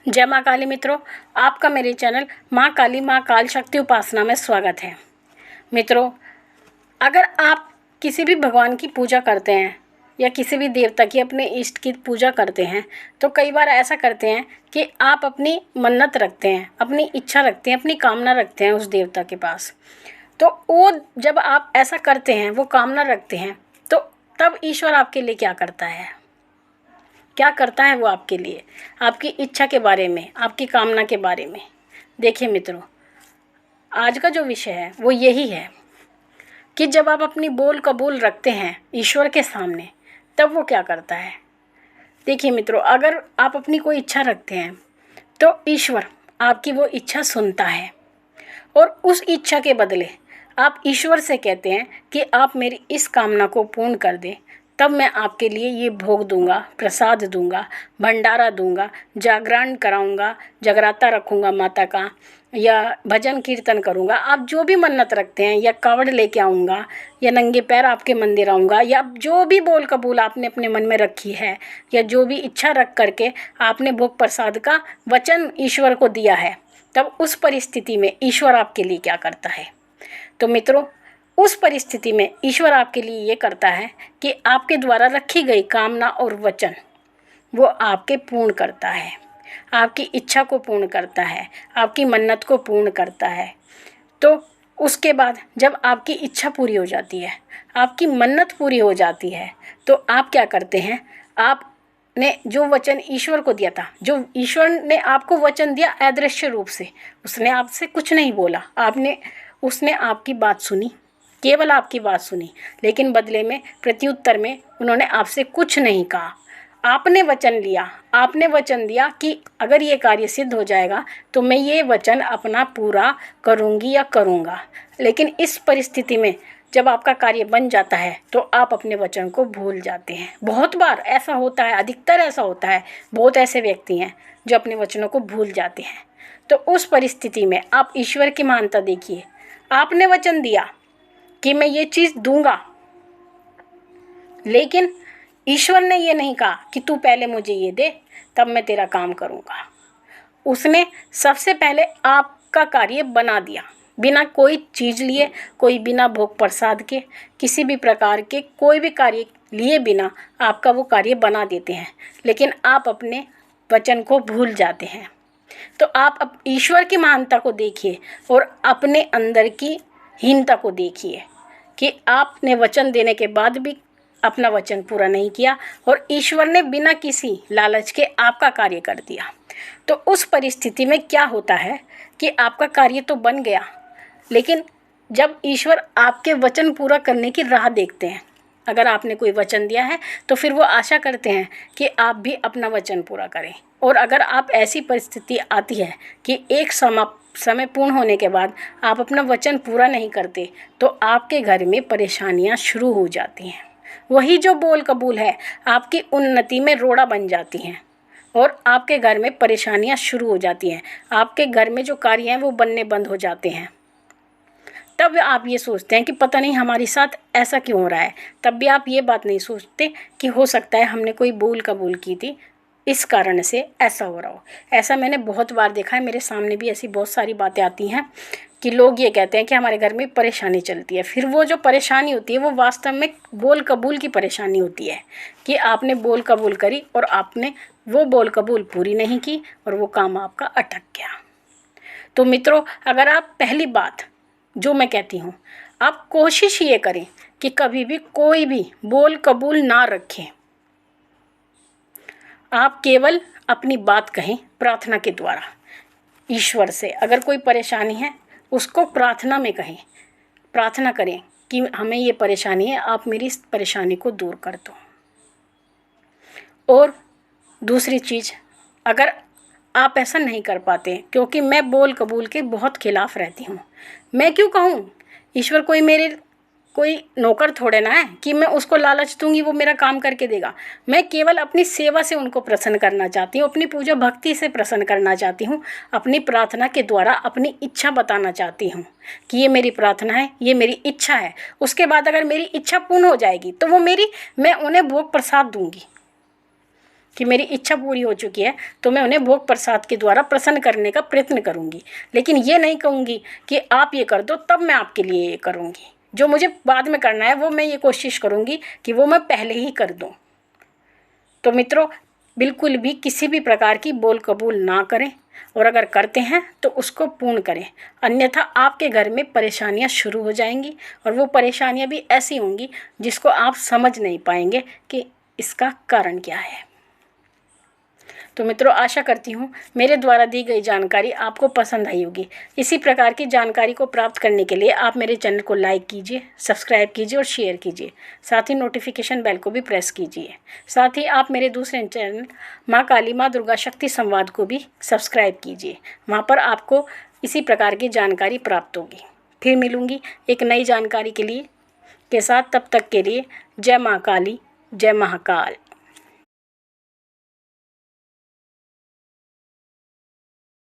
जय माँ काली मित्रों, आपका मेरे चैनल माँ काली माँ काल शक्ति उपासना में स्वागत है। मित्रों, अगर आप किसी भी भगवान की पूजा करते हैं या किसी भी देवता की, अपने इष्ट की पूजा करते हैं, तो कई बार ऐसा करते हैं कि आप अपनी मन्नत रखते हैं, अपनी इच्छा रखते हैं, अपनी कामना रखते हैं उस देवता के पास। तो वो जब आप ऐसा करते हैं, वो कामना रखते हैं, तो तब ईश्वर आपके लिए क्या करता है, क्या करता है वो आपके लिए, आपकी इच्छा के बारे में, आपकी कामना के बारे में। देखिए मित्रों, आज का जो विषय है वो यही है कि जब आप अपनी बोल कबूल रखते हैं ईश्वर के सामने, तब वो क्या करता है। देखिए मित्रों, अगर आप अपनी कोई इच्छा रखते हैं तो ईश्वर आपकी वो इच्छा सुनता है और उस इच्छा के बदले आप ईश्वर से कहते हैं कि आप मेरी इस कामना को पूर्ण कर दें, तब मैं आपके लिए ये भोग दूंगा, प्रसाद दूंगा, भंडारा दूंगा, जागरण कराऊंगा, जगराता रखूंगा माता का, या भजन कीर्तन करूंगा। आप जो भी मन्नत रखते हैं, या कावड़ लेके आऊंगा, या नंगे पैर आपके मंदिर आऊंगा, या जो भी बोल कबूल आपने अपने मन में रखी है, या जो भी इच्छा रख करके आपने भोग प्रसाद का वचन ईश्वर को दिया है, तब उस परिस्थिति में ईश्वर आपके लिए क्या करता है। तो मित्रों, उस परिस्थिति में ईश्वर आपके लिए ये करता है कि आपके द्वारा रखी गई कामना और वचन वो आपके पूर्ण करता है, आपकी इच्छा को पूर्ण करता है, आपकी मन्नत को पूर्ण करता है। तो उसके बाद जब आपकी इच्छा पूरी हो जाती है, आपकी मन्नत पूरी हो जाती है, तो आप क्या करते हैं, आपने जो वचन ईश्वर को दिया था, जो ईश्वर ने आपको वचन दिया अदृश्य रूप से, उसने आपसे कुछ नहीं बोला, उसने आपकी बात सुनी, केवल आपकी बात सुनी, लेकिन बदले में प्रत्युत्तर में उन्होंने आपसे कुछ नहीं कहा। आपने वचन लिया, आपने वचन दिया कि अगर ये कार्य सिद्ध हो जाएगा तो मैं ये वचन अपना पूरा करूँगी या करूँगा। लेकिन इस परिस्थिति में जब आपका कार्य बन जाता है तो आप अपने वचन को भूल जाते हैं। बहुत बार ऐसा होता है, अधिकतर ऐसा होता है। बहुत ऐसे व्यक्ति हैं जो अपने वचनों को भूल जाते हैं। तो उस परिस्थिति में आप ईश्वर की महानता देखिए। आपने वचन दिया कि मैं ये चीज़ दूंगा, लेकिन ईश्वर ने ये नहीं कहा कि तू पहले मुझे ये दे तब मैं तेरा काम करूँगा। उसने सबसे पहले आपका कार्य बना दिया, बिना कोई चीज़ लिए, कोई बिना भोग प्रसाद के, किसी भी प्रकार के कोई भी कार्य लिए बिना आपका वो कार्य बना देते हैं। लेकिन आप अपने वचन को भूल जाते हैं। तो आप अब ईश्वर की महानता को देखिए और अपने अंदर की हीनता को देखिए कि आपने वचन देने के बाद भी अपना वचन पूरा नहीं किया और ईश्वर ने बिना किसी लालच के आपका कार्य कर दिया। तो उस परिस्थिति में क्या होता है कि आपका कार्य तो बन गया, लेकिन जब ईश्वर आपके वचन पूरा करने की राह देखते हैं, अगर आपने कोई वचन दिया है तो फिर वो आशा करते हैं कि आप भी अपना वचन पूरा करें। और अगर आप ऐसी परिस्थिति आती है कि एक समय पूर्ण होने के बाद आप अपना वचन पूरा नहीं करते, तो आपके घर में परेशानियां शुरू हो जाती हैं। वही जो बोल कबूल है आपकी उन्नति में रोड़ा बन जाती हैं और आपके घर में परेशानियां शुरू हो जाती हैं। आपके घर में जो कार्य हैं वो बनने बंद हो जाते हैं। तब आप ये सोचते हैं कि पता नहीं हमारे साथ ऐसा क्यों हो रहा है। तब भी आप ये बात नहीं सोचते कि हो सकता है हमने कोई बोल कबूल की थी, इस कारण से ऐसा हो रहा हो। ऐसा मैंने बहुत बार देखा है, मेरे सामने भी ऐसी बहुत सारी बातें आती हैं कि लोग ये कहते हैं कि हमारे घर में परेशानी चलती है। फिर वो जो परेशानी होती है वो वास्तव में बोल कबूल की परेशानी होती है कि आपने बोल कबूल करी और आपने वो बोल कबूल पूरी नहीं की और वो काम आपका अटक गया। तो मित्रों, अगर आप पहली बात जो मैं कहती हूँ, आप कोशिश ये करें कि कभी भी कोई भी बोल कबूल ना रखें। आप केवल अपनी बात कहें प्रार्थना के द्वारा ईश्वर से। अगर कोई परेशानी है उसको प्रार्थना में कहें, प्रार्थना करें कि हमें ये परेशानी है, आप मेरी इस परेशानी को दूर कर दो। और दूसरी चीज़, अगर आप ऐसा नहीं कर पाते, क्योंकि मैं बोल कबूल के बहुत खिलाफ रहती हूँ। मैं क्यों कहूँ, ईश्वर कोई नौकर थोड़े ना है कि मैं उसको लालच दूंगी वो मेरा काम करके देगा। मैं केवल अपनी सेवा से उनको प्रसन्न करना चाहती हूँ, अपनी पूजा भक्ति से प्रसन्न करना चाहती हूँ, अपनी प्रार्थना के द्वारा अपनी इच्छा बताना चाहती हूँ कि ये मेरी प्रार्थना है, ये मेरी इच्छा है। उसके बाद अगर मेरी इच्छा पूर्ण हो जाएगी तो मैं उन्हें भोग प्रसाद दूंगी। कि मेरी इच्छा पूरी हो चुकी है तो मैं उन्हें भोग प्रसाद के द्वारा प्रसन्न करने का प्रयत्न करूँगी। लेकिन ये नहीं कहूँगी कि आप ये कर दो तब मैं आपके लिए ये करूँगी। जो मुझे बाद में करना है वो मैं ये कोशिश करूँगी कि वो मैं पहले ही कर दूँ। तो मित्रों, बिल्कुल भी किसी भी प्रकार की बोल कबूल ना करें, और अगर करते हैं तो उसको पूर्ण करें, अन्यथा आपके घर में परेशानियां शुरू हो जाएंगी और वो परेशानियां भी ऐसी होंगी जिसको आप समझ नहीं पाएंगे कि इसका कारण क्या है। तो मित्रों, आशा करती हूँ मेरे द्वारा दी गई जानकारी आपको पसंद आई होगी। इसी प्रकार की जानकारी को प्राप्त करने के लिए आप मेरे चैनल को लाइक कीजिए, सब्सक्राइब कीजिए और शेयर कीजिए। साथ ही नोटिफिकेशन बेल को भी प्रेस कीजिए। साथ ही आप मेरे दूसरे चैनल माँ काली माँ दुर्गा शक्ति संवाद को भी सब्सक्राइब कीजिए। वहाँ पर आपको इसी प्रकार की जानकारी प्राप्त होगी। फिर मिलूँगी एक नई जानकारी के साथ। तब तक के लिए जय माँ काली, जय महाकाल।